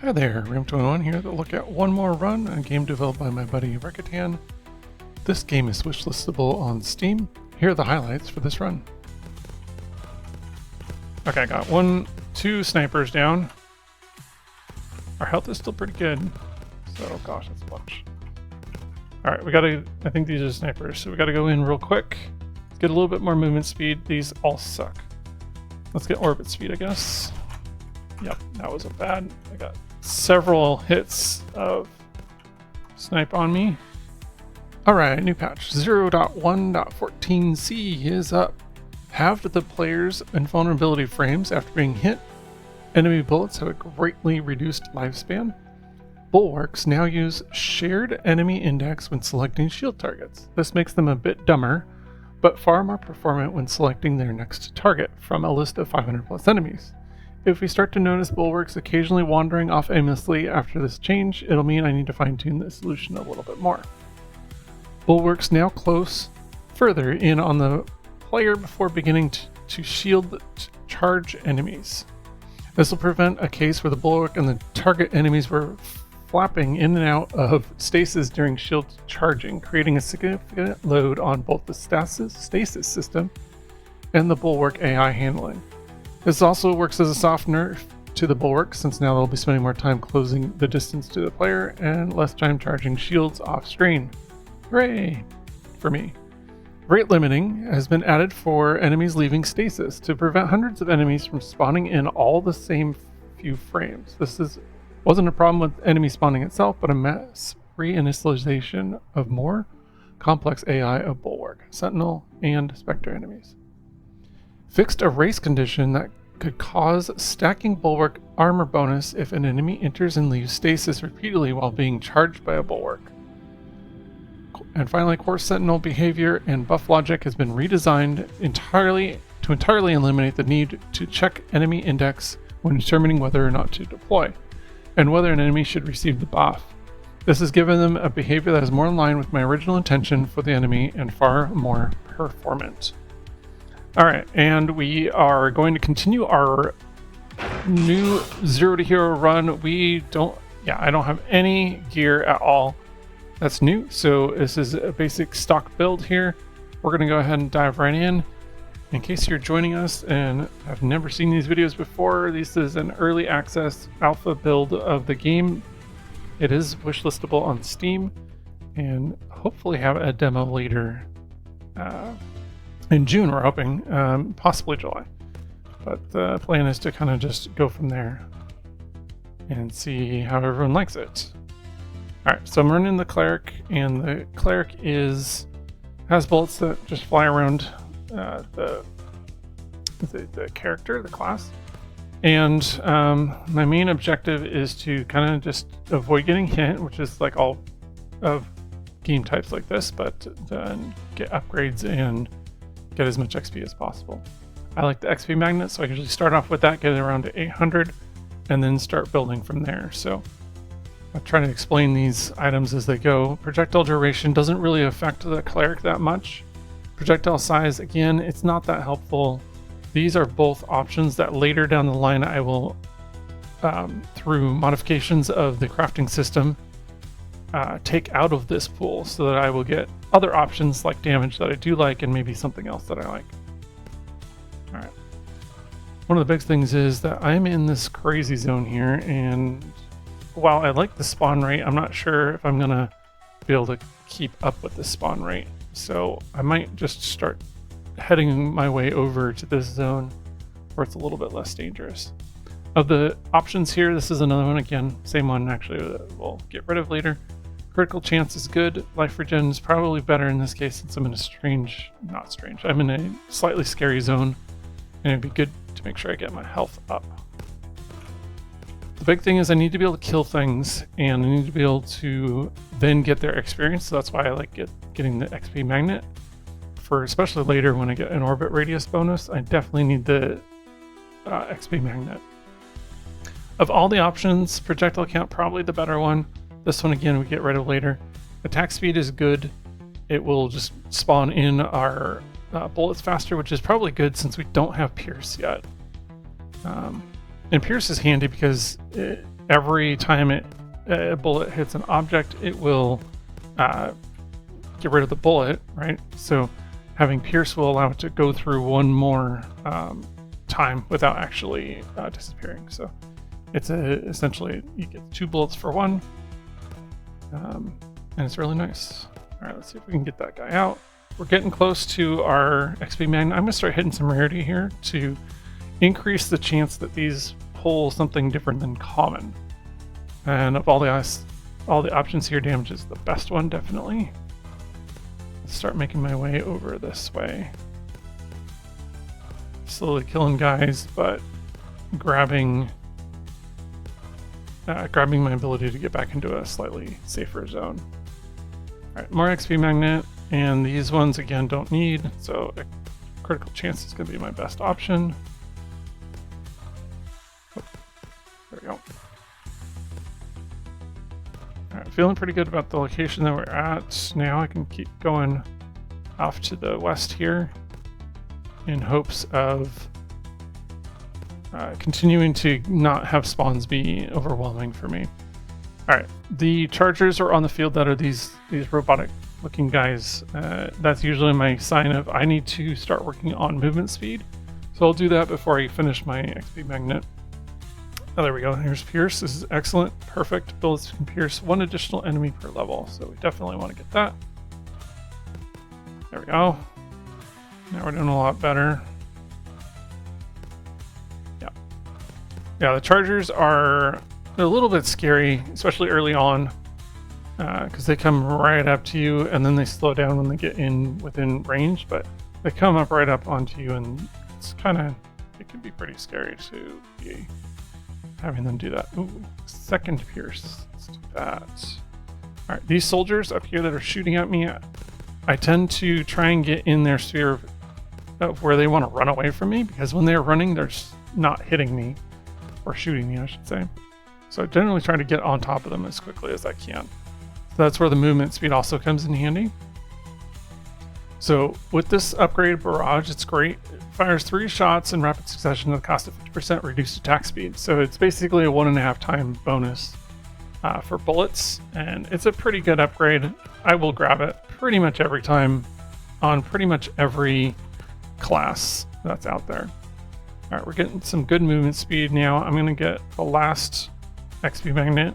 Hi there, Ram21 here to look at one more run, a game developed by my buddy Rekatan. This game is wishlistable on Steam. Here are the highlights for this run. Okay, I got two snipers down. Our health is still pretty good, so gosh, that's a bunch. Alright, I think these are snipers, so we gotta go in real quick. Let's get a little bit more movement speed. These all suck. Let's get orbit speed, I guess. Yep, that was a bad. I got several hits of snipe on me. Alright, new patch 0.1.14c is up. Halved the player's invulnerability frames after being hit. Enemy bullets have a greatly reduced lifespan. Bulwarks now use shared enemy index when selecting shield targets. This makes them a bit dumber, but far more performant when selecting their next target from a list of 500 plus enemies. If we start to notice bulwarks occasionally wandering off aimlessly after this change, it'll mean I need to fine-tune the solution a little bit more. Bulwarks now close further in on the player before beginning to shield charge enemies. This will prevent a case where the bulwark and the target enemies were flapping in and out of stasis during shield charging, creating a significant load on both the stasis system and the bulwark AI handling. This also works as a soft nerf to the bulwark, since now they'll be spending more time closing the distance to the player and less time charging shields off screen. Hooray! For me. Rate limiting has been added for enemies leaving stasis to prevent hundreds of enemies from spawning in all the same few frames. This wasn't a problem with enemy spawning itself, but a mass reinitialization of more complex AI of bulwark, sentinel, and spectre enemies. Fixed a race condition that could cause stacking bulwark armor bonus if an enemy enters and leaves stasis repeatedly while being charged by a bulwark. And finally, core sentinel behavior and buff logic has been redesigned entirely eliminate the need to check enemy index when determining whether or not to deploy, and whether an enemy should receive the buff. This has given them a behavior that is more in line with my original intention for the enemy and far more performant. Alright, and we are going to continue our new Zero to Hero run. I don't have any gear at all that's new, so this is a basic stock build here. We're going to go ahead and dive right in. In case you're joining us and have never seen these videos before, this is an early access alpha build of the game. It is wishlistable on Steam, and hopefully have a demo later in June, we're hoping, possibly July. But the plan is to kind of just go from there and see how everyone likes it. Alright, so I'm running the Cleric, and the Cleric has bullets that just fly around the character, the class. And my main objective is to kind of just avoid getting hit, which is like all of game types like this, but then get upgrades and get as much XP as possible. I like the XP magnet, so I usually start off with that, get it around to 800, and then start building from there. So I'll try to explain these items as they go. Projectile duration doesn't really affect the Cleric that much. Projectile size, again, it's not that helpful. These are both options that later down the line I will, through modifications of the crafting system, take out of this pool so that I will get other options like damage that I do like and maybe something else that I like. Alright. One of the big things is that I'm in this crazy zone here, and while I like the spawn rate, I'm not sure if I'm going to be able to keep up with the spawn rate. So I might just start heading my way over to this zone where it's a little bit less dangerous. Of the options here, this is another one. Again, same one actually that we'll get rid of later. Critical chance is good. Life regen is probably better in this case since I'm in a I'm in a slightly scary zone, and it'd be good to make sure I get my health up. The big thing is I need to be able to kill things, and I need to be able to then get their experience, so that's why I like getting the XP magnet. For especially later when I get an orbit radius bonus, I definitely need the XP magnet. Of all the options, projectile count probably the better one. This one again we get rid of later. Attack speed is good. It will just spawn in our bullets faster, which is probably good since we don't have Pierce yet. And Pierce is handy because every time a bullet hits an object, it will get rid of the bullet, right? So having Pierce will allow it to go through one more time without actually disappearing. So it's essentially you get 2 bullets for 1, and it's really nice. All right, let's see if we can get that guy out. We're getting close to our XP magnet. I'm gonna start hitting some rarity here to increase the chance that these pull something different than common. And of all the options here, damage is the best one, definitely. Let's start making my way over this way. Slowly killing guys, but grabbing my ability to get back into a slightly safer zone. All right, more XP magnet, and these ones again don't need, so a critical chance is going to be my best option. Oh, there we go. All right, feeling pretty good about the location that we're at. Now I can keep going off to the west here in hopes of continuing to not have spawns be overwhelming for me. All right, the chargers are on the field that are these robotic looking guys. That's usually my sign of I need to start working on movement speed. So I'll do that before I finish my XP magnet. Oh, there we go. Here's Pierce. This is excellent. Perfect. Bullets can pierce 1 additional enemy per level. So we definitely want to get that. There we go. Now we're doing a lot better. Yeah, the chargers are a little bit scary, especially early on, because they come right up to you and then they slow down when they get within range, but they come up right up onto you, and it's it can be pretty scary to be having them do that. Ooh, second Pierce. Let's do that. All right, these soldiers up here that are shooting at me, I tend to try and get in their sphere of where they want to run away from me, because when they're running, they're just not hitting me. Or shooting me, I should say. So I generally try to get on top of them as quickly as I can. So that's where the movement speed also comes in handy. So with this upgraded barrage, it's great. It fires 3 shots in rapid succession at the cost of 50% reduced attack speed. So it's basically a 1.5 time bonus for bullets, and it's a pretty good upgrade. I will grab it pretty much every time on pretty much every class that's out there. All right, we're getting some good movement speed now. I'm going to get the last XP magnet,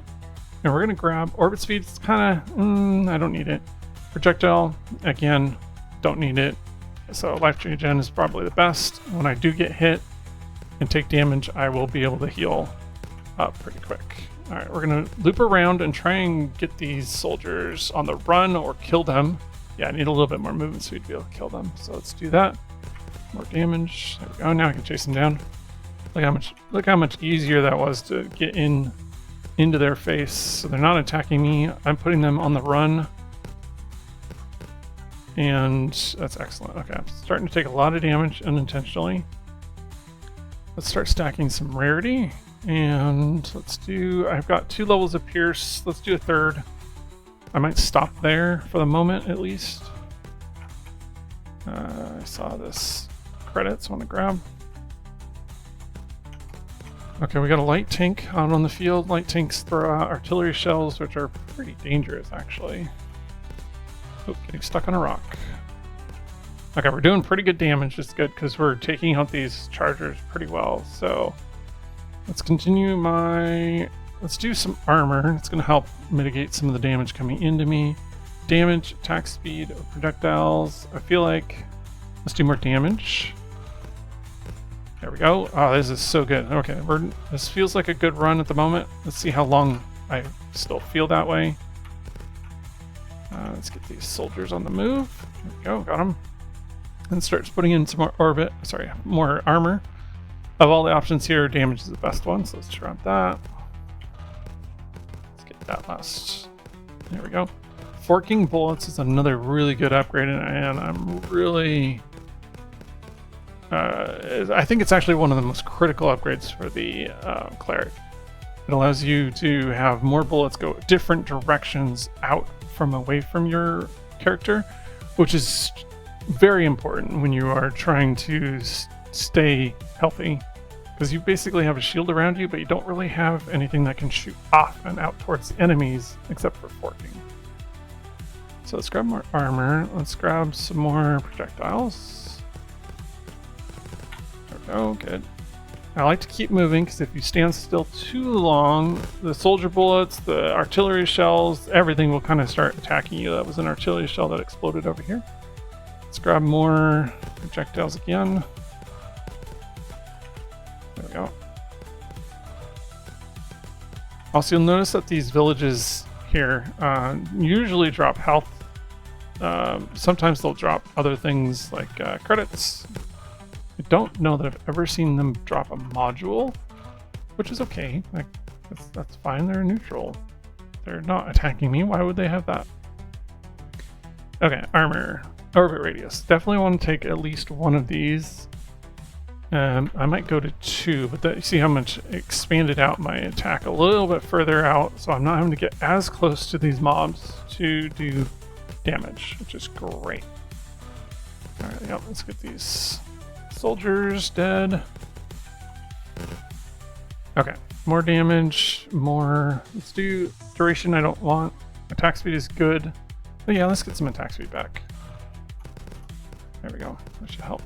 and we're going to grab orbit speed. It's kind of, I don't need it. Projectile, again, don't need it. So life regen is probably the best. When I do get hit and take damage, I will be able to heal up pretty quick. All right, we're going to loop around and try and get these soldiers on the run or kill them. Yeah, I need a little bit more movement speed to be able to kill them. So let's do that. More damage. There we go. Now I can chase them down. Look how much easier that was to get into their face. So they're not attacking me. I'm putting them on the run. And that's excellent. Okay, I'm starting to take a lot of damage unintentionally. Let's start stacking some rarity. And I've got 2 levels of Pierce. Let's do a 3rd. I might stop there for the moment at least. I saw this credits I want to grab. Okay, we got a light tank out on the field. Light tanks throw out artillery shells, which are pretty dangerous actually. Oh, getting stuck on a rock. Okay, we're doing pretty good damage. It's good because we're taking out these chargers pretty well. So let's continue let's do some armor. It's going to help mitigate some of the damage coming into me. Damage, attack speed, projectiles. I feel like let's do more damage. There we go. Oh, this is so good. Okay, this feels like a good run at the moment. Let's see how long I still feel that way. Let's get these soldiers on the move. There we go, got them. And starts putting in some more armor. Of all the options here, damage is the best one, so let's grab that. Let's get that last. There we go. Forking bullets is another really good upgrade, and I'm really... I think it's actually one of the most critical upgrades for the Cleric. It allows you to have more bullets go different directions out from away from your character, which is very important when you are trying to stay healthy, Because you basically have a shield around you, but you don't really have anything that can shoot off and out towards enemies except for forking. So let's grab more armor. Let's grab some more projectiles. There we go, good. I like to keep moving because if you stand still too long, the soldier bullets, the artillery shells, everything will kind of start attacking you. That was an artillery shell that exploded over here. Let's grab more projectiles again. There we go. Also, you'll notice that these villages here usually drop health. Sometimes they'll drop other things like credits. I don't know that I've ever seen them drop a module, which is okay. Like, that's fine. They're neutral. They're not attacking me. Why would they have that? Okay, armor. Orbit radius. Definitely want to take at least one of these. I might go to 2, but you see how much expanded out my attack a little bit further out, so I'm not having to get as close to these mobs to do damage, which is great. Alright, yep, let's get these soldiers dead. Okay, more damage, more. Let's do duration. I don't want. Attack speed is good. But yeah, let's get some attack speed back. There we go. That should help.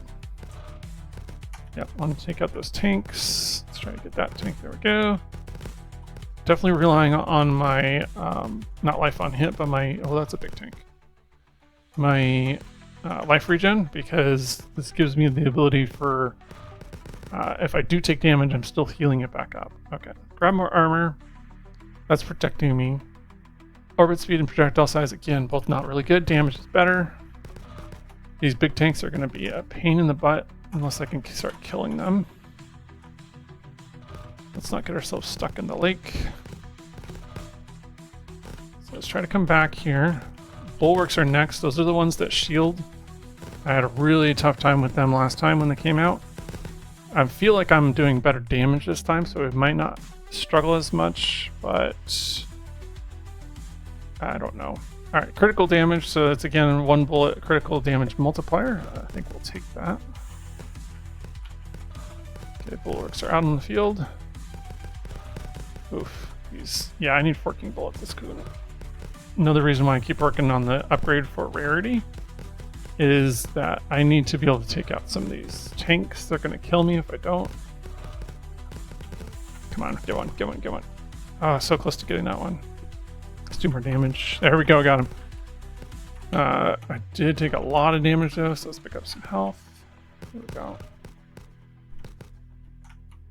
Yep, I want to take out those tanks. Let's try to get that tank. There we go. Definitely relying on my, not life on hit, but my, oh, that's a big tank. My life regen, because this gives me the ability for, if I do take damage, I'm still healing it back up. Okay, grab more armor. That's protecting me. Orbit speed and projectile size, again, both not really good. Damage is better. These big tanks are going to be a pain in the butt unless I can start killing them. Let's not get ourselves stuck in the lake. So let's try to come back here. Bulwarks are next. Those are the ones that shield. I had a really tough time with them last time when they came out. I feel like I'm doing better damage this time, so it might not struggle as much, but I don't know. All right, critical damage. So it's again 1 bullet critical damage multiplier. I think we'll take that. Okay, bulwarks are out in the field. Oof. Yeah, I need 14 bullets. That's cool. Another reason why I keep working on the upgrade for rarity is that I need to be able to take out some of these tanks. They're going to kill me if I don't. Come on, get one, get one, get one. Oh, so close to getting that one. Let's do more damage. There we go, got him. I did take a lot of damage though, so let's pick up some health. There we go.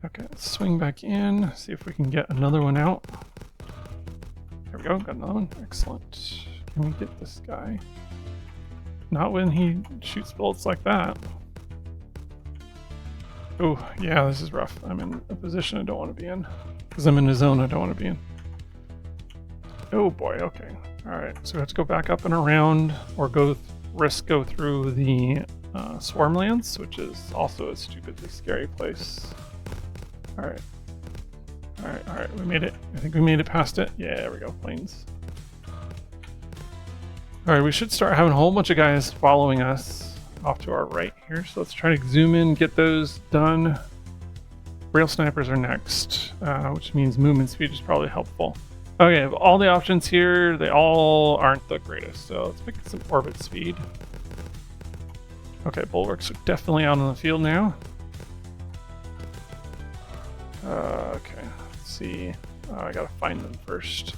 Okay, let's swing back in, see if we can get another one out. There we go, got another one. Excellent. Can we get this guy? Not when he shoots bullets like that. Oh, yeah, this is rough. I'm in a position I don't want to be in. Because I'm in a zone I don't want to be in. Oh boy, okay. Alright, so we have to go back up and around, or go through the Swarmlands, which is also a stupidly scary place. Alright. Alright, we made it. I think we made it past it. Yeah, there we go, planes. Alright, we should start having a whole bunch of guys following us off to our right here. So let's try to zoom in, get those done. Rail snipers are next, which means movement speed is probably helpful. Okay, of all the options here, they all aren't the greatest. So let's pick some orbit speed. Okay, bulwarks are definitely out on the field now. Okay, let's see. I gotta find them first.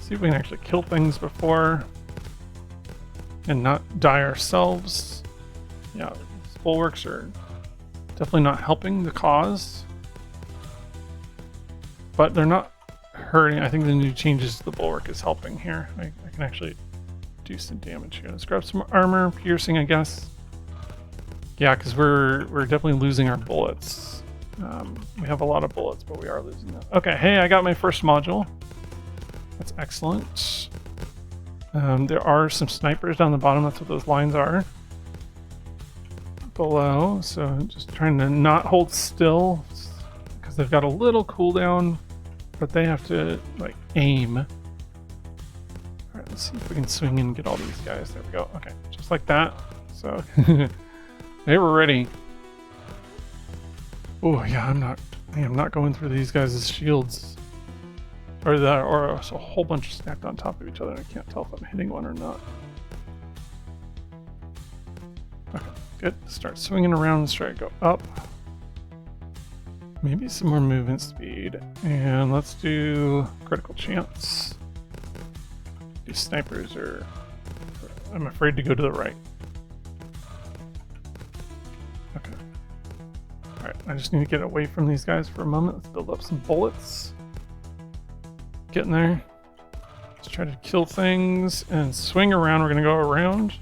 See if we can actually kill things before and not die ourselves. Yeah, these bulwarks are definitely not helping the cause, but they're not hurting. I think the new changes to the bulwark is helping here. I can actually do some damage here. Let's grab some armor, piercing, I guess. Yeah, because we're definitely losing our bullets. We have a lot of bullets, but we are losing them. Okay, hey, I got my first module. That's excellent. There are some snipers down the bottom. That's what those lines are. Below, so just trying to not hold still because they've got a little cooldown, but they have to like aim. All right, let's see if we can swing in and get all these guys. There we go. Okay, just like that. So they were ready. Oh yeah, I'm not going through these guys' shields. Or that, or a whole bunch stacked on top of each other, and I can't tell if I'm hitting one or not. Okay, good. Start swinging around and try to go up. Maybe some more movement speed. And let's do critical chance. These snipers are... I'm afraid to go to the right. Okay. Alright, I just need to get away from these guys for a moment. Let's build up some bullets. Getting there. Let's try to kill things and swing around. We're going to go around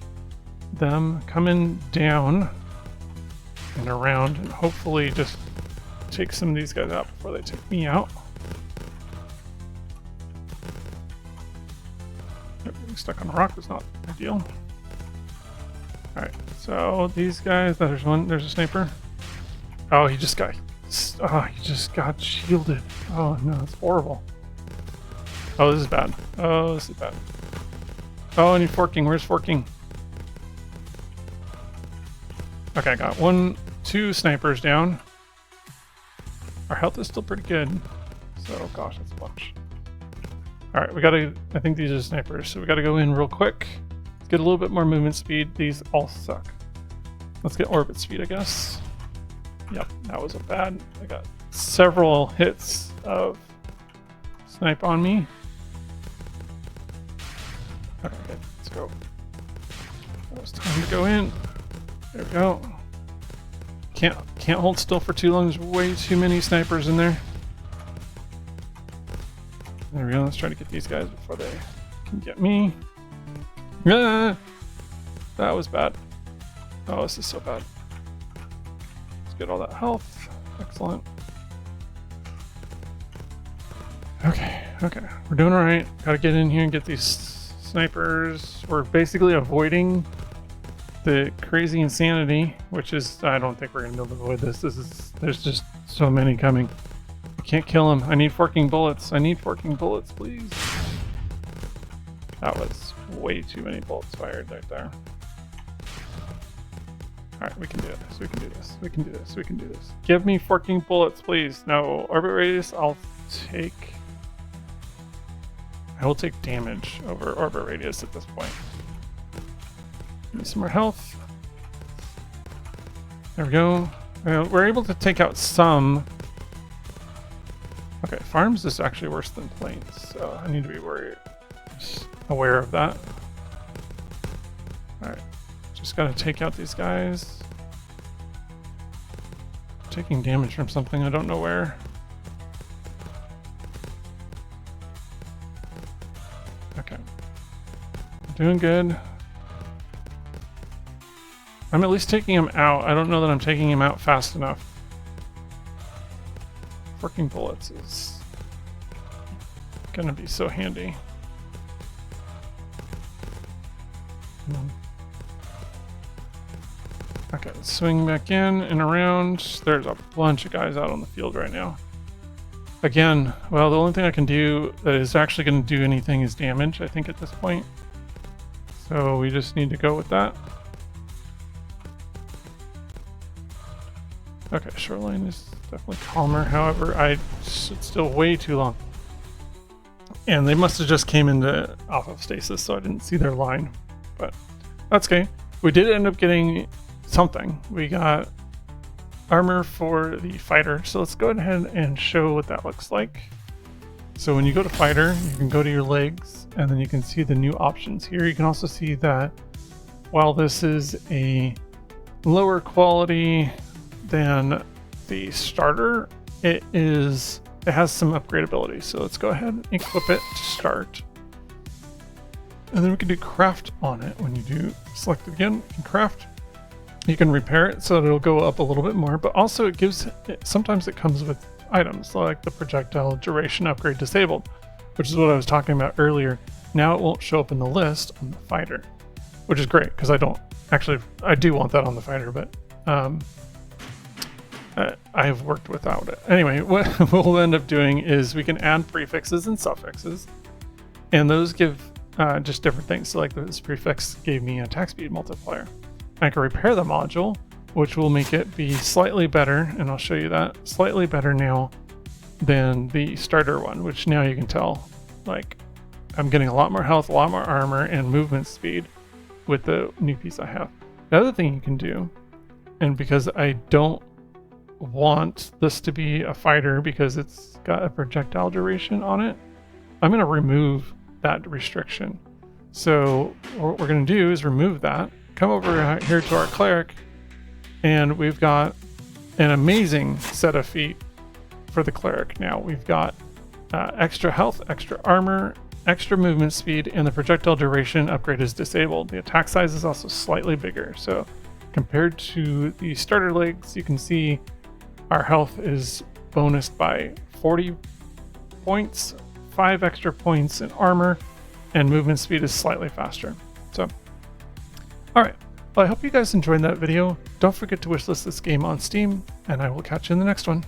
them, coming down and around, and hopefully just take some of these guys out before they take me out. Getting stuck on a rock is not ideal. Alright, so these guys, there's a sniper. Oh, he just got shielded. Oh no, that's horrible. Oh, this is bad. Oh, this is bad. Oh, I need forking. Where's forking? Okay, I got 2 snipers down. Our health is still pretty good. So, gosh, that's a bunch. Alright, we gotta... I think these are snipers, so we gotta go in real quick. Let's get a little bit more movement speed. These all suck. Let's get orbit speed, I guess. Yep, that was a bad... I got several hits of snipe on me. Okay, let's go. It was time to go in. There we go. Can't hold still for too long. There's way too many snipers in there. There we go. Let's try to get these guys before they can get me. Ah, that was bad. Oh, this is so bad. Let's get all that health. Excellent. Okay, we're doing all right. Gotta get in here and get these snipers. We're basically avoiding the crazy insanity, which is, I don't think we're gonna be able to avoid this. There's just so many coming. I can't kill them. I need forking bullets. I need forking bullets, please. That was way too many bullets fired right there. Alright, we can do this. We can do this. We can do this. We can do this. Give me forking bullets, please. No, orbit radius, I will take damage over orbit radius at this point. Give me some more health. There we go. We're able to take out some. Okay, farms is actually worse than plains, so I need to be aware of that. Alright, just gotta take out these guys. Taking damage from something, I don't know where. Okay. Doing good. I'm at least taking him out. I don't know that I'm taking him out fast enough. Working bullets is gonna be so handy. Okay, let's swing back in and around. There's a bunch of guys out on the field right now. Again, well, the only thing I can do that is actually going to do anything is damage, I think, at this point. So we just need to go with that. Okay, shoreline is definitely calmer. However, it's still way too long. And they must have just came into alpha stasis, so I didn't see their line. But that's okay. We did end up getting something. We got armor for the fighter. So let's go ahead and show what that looks like. So when you go to fighter, you can go to your legs, and then you can see the new options here. You can also see that while this is a lower quality than the starter, it has some upgradability. So let's go ahead and equip it to start. And then we can do craft on it. When you do select it again, you can craft. You can repair it so that it'll go up a little bit more, but also sometimes it comes with items like the projectile duration upgrade disabled, which is what I was talking about earlier. Now it won't show up in the list on the fighter, which is great because I do want that on the fighter, but I have worked without it. Anyway, what we'll end up doing is we can add prefixes and suffixes, and those give just different things. So like this prefix gave me an attack speed multiplier. I can repair the module, which will make it be slightly better, and I'll show you that, slightly better now than the starter one, which now you can tell, like, I'm getting a lot more health, a lot more armor, and movement speed with the new piece I have. The other thing you can do, and because I don't want this to be a fighter because it's got a projectile duration on it, I'm going to remove that restriction. So what we're going to do is remove that, come over here to our cleric, and we've got an amazing set of feat for the cleric. Now we've got extra health, extra armor, extra movement speed, and the projectile duration upgrade is disabled. The attack size is also slightly bigger. So compared to the starter legs, you can see our health is bonused by 40 points, 5 extra points in armor, and movement speed is slightly faster. So, all right. Well, I hope you guys enjoyed that video. Don't forget to wishlist this game on Steam, and I will catch you in the next one.